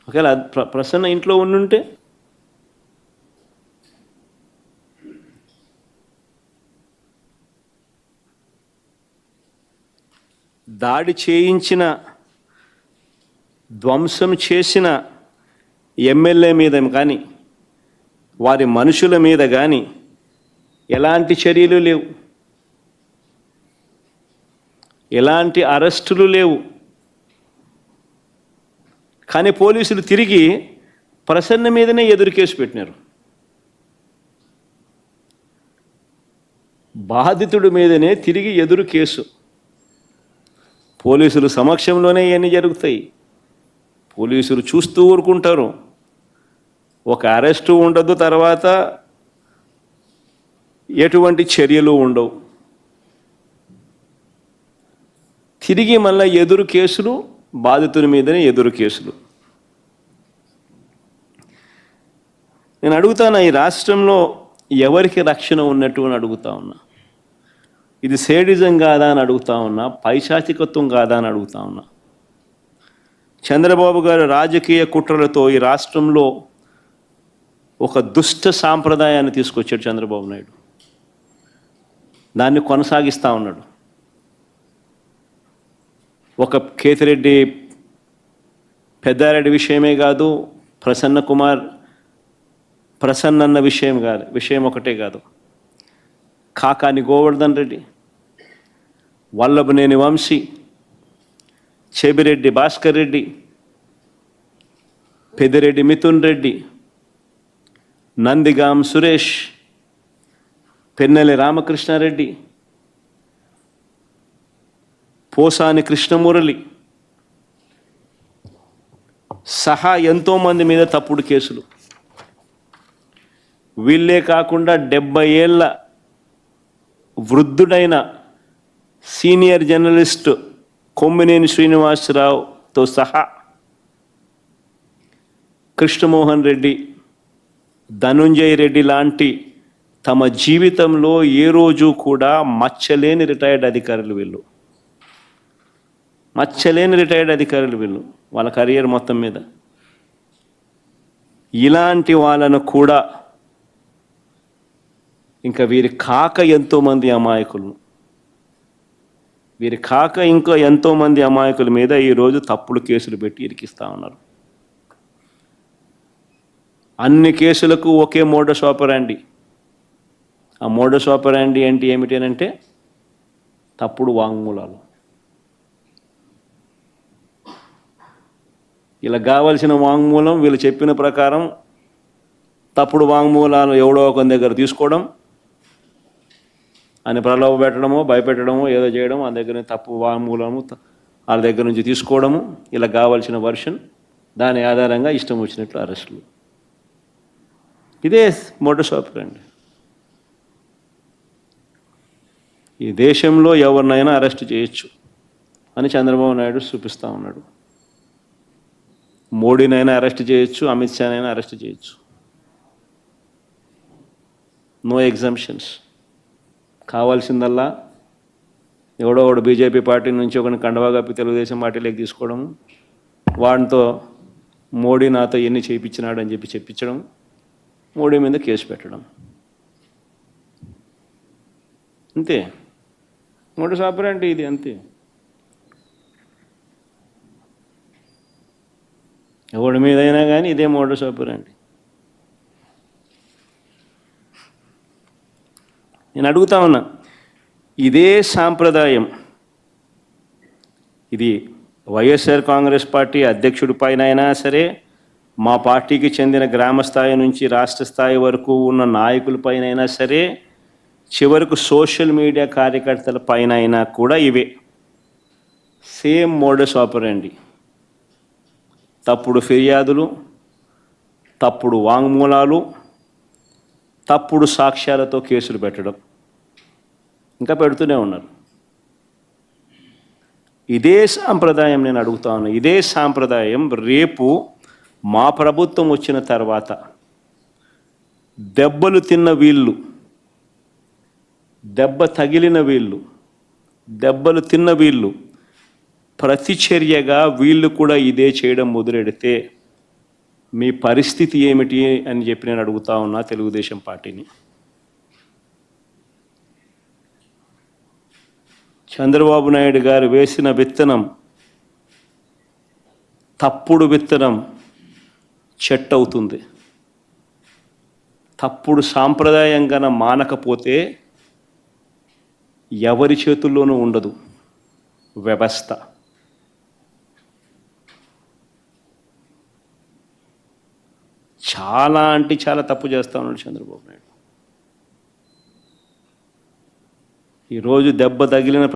ఒకవేళ ప్రసన్న ఇంట్లో ఉండుంటే దాడి చేయించిన ధ్వంసం చేసిన ఎమ్మెల్యే మీద కానీ వారి మనుషుల మీద కానీ ఎలాంటి చర్యలు లేవు, ఎలాంటి అరెస్టులు లేవు. కానీ పోలీసులు తిరిగి ప్రసన్న మీదనే ఎదురు కేసు పెట్టినారు. బాధితుడి మీదనే తిరిగి ఎదురు కేసు. పోలీసులు సమక్షంలోనే ఇవన్నీ జరుగుతాయి. పోలీసులు చూస్తూ ఊరుకుంటారు. ఒక అరెస్టు ఉండదు, తర్వాత ఎటువంటి చర్యలు ఉండవు. తిరిగి మళ్ళీ ఎదురు కేసులు, బాధితుని మీదనే ఎదురు కేసులు. నేను అడుగుతాను, ఈ రాష్ట్రంలో ఎవరికి రక్షణ ఉన్నట్టు అని అడుగుతా ఉన్నా. ఇది సేడిజం కాదా అని అడుగుతా ఉన్నా, పైశాచికత్వం కాదా అని అడుగుతా ఉన్నా. చంద్రబాబు గారు రాజకీయ కుట్రలతో ఈ రాష్ట్రంలో ఒక దుష్ట సాంప్రదాయాన్ని తీసుకొచ్చాడు చంద్రబాబు నాయుడు. దాన్ని కొనసాగిస్తూ ఉన్నాడు. ఒక కేతిరెడ్డి పెద్దారెడ్డి విషయమే కాదు, ప్రసన్న అన్న విషయం ఒకటే కాదు, కాకాని గోవర్ధన్ రెడ్డి, వల్లభనేని వంశీ, చెబిరెడ్డి భాస్కర్ రెడ్డి, పెద్దిరెడ్డి మిథున్ రెడ్డి, నందిగాం సురేష్, పెన్నెల రామకృష్ణారెడ్డి, పోసాని కృష్ణమురళి సహా ఎంతోమంది మీద తప్పుడు కేసులు. వీళ్ళే కాకుండా 70 ఏళ్ళ వృద్ధుడైన సీనియర్ జర్నలిస్ట్ కొమ్మినేని శ్రీనివాసరావుతో సహా కృష్ణమోహన్ రెడ్డి, ధనుంజయ రెడ్డి లాంటి తమ జీవితంలో ఏ రోజు కూడా మచ్చలేని రిటైర్డ్ అధికారులు వీళ్ళు. వాళ్ళ కెరియర్ మొత్తం మీద. ఇలాంటి వాళ్ళను కూడా ఇంకా వీరి కాక ఎంతోమంది అమాయకుల మీద ఈరోజు తప్పుడు కేసులు పెట్టి ఇరికిస్తూ ఉన్నారు. అన్ని కేసులకు ఒకే మోడస్ ఆపరాండి. ఆ మోడస్ ఆపరాండి ఏమిటంటే తప్పుడు వాంగ్మూలాలు. ఇలా కావలసిన వాంగ్మూలం వీళ్ళు చెప్పిన ప్రకారం తప్పుడు వాంగ్మూలాలు ఎవడో ఒక దగ్గర తీసుకోవడం, అని ప్రలోభ పెట్టడమో భయపెట్టడమో ఏదో చేయడం, ఆ దగ్గర తప్పు వాంగ్మూలము వాళ్ళ దగ్గర నుంచి తీసుకోవడము, ఇలా కావాల్సిన వర్షన్, దాని ఆధారంగా ఇష్టం వచ్చినట్లు అరెస్టులు. ఇదే మోడస్ ఆపరాండి. ఈ దేశంలో ఎవరినైనా అరెస్ట్ చేయొచ్చు అని చంద్రబాబు నాయుడు చూపిస్తూ ఉన్నాడు. మోడీనైనా అరెస్ట్ చేయొచ్చు, అమిత్ షానైనా అరెస్ట్ చేయొచ్చు. No exemptions. కావాల్సిందల్లా ఎవడో ఒకడు బీజేపీ పార్టీ నుంచి ఒకరిని కండవా కప్పి తెలుగుదేశం పార్టీలోకి తీసుకోవడం, వాడితో మోడీ నాతో ఎన్ని చేయించినాడు అని చెప్పించడం, మోడీ మీద కేసు పెట్టడం, అంతే. మోడస్ ఆపరాండి ఇది, అంతే. ఎవడి మీదైనా కానీ ఇదే మోడస్ ఆపరాండి. నేను అడుగుతా ఉన్నా, ఇదే సాంప్రదాయం ఇది వైఎస్ఆర్ కాంగ్రెస్ పార్టీ అధ్యక్షుడి పైన అయినా సరే, మా పార్టీకి చెందిన గ్రామ స్థాయి నుంచి రాష్ట్ర స్థాయి వరకు ఉన్న నాయకులపైన అయినా సరే, చివరకు సోషల్ మీడియా కార్యకర్తల పైన అయినా కూడా ఇవే సేమ్ మోడస్ ఆపరాండి. తప్పుడు ఫిర్యాదులు, తప్పుడు వాంగ్మూలాలు, తప్పుడు సాక్ష్యాలతో కేసులు పెట్టడం, ఇంకా పెడుతూనే ఉన్నారు. ఇదే సాంప్రదాయం నేను అడుగుతా ఉన్నా. ఇదే సాంప్రదాయం రేపు మా ప్రభుత్వం వచ్చిన తర్వాత దెబ్బలు తిన్న వీళ్ళు, దెబ్బలు తిన్న వీళ్ళు ప్రతిచర్యగా వీళ్ళు కూడా ఇదే చేయడం మొదలెడితే మీ పరిస్థితి ఏమిటి అని చెప్పి నేను అడుగుతా ఉన్నా తెలుగుదేశం పార్టీని. చంద్రబాబు నాయుడు గారు వేసిన విత్తనం, తప్పుడు విత్తనం చెట్టు అవుతుంది. తప్పుడు సాంప్రదాయంగా మానకపోతే ఎవరి చేతుల్లోనూ ఉండదు వ్యవస్థ. చాలా అంటే చాలా తప్పు చేస్తా ఉన్నాడు చంద్రబాబు నాయుడు. ఈరోజు దెబ్బ తగిలిన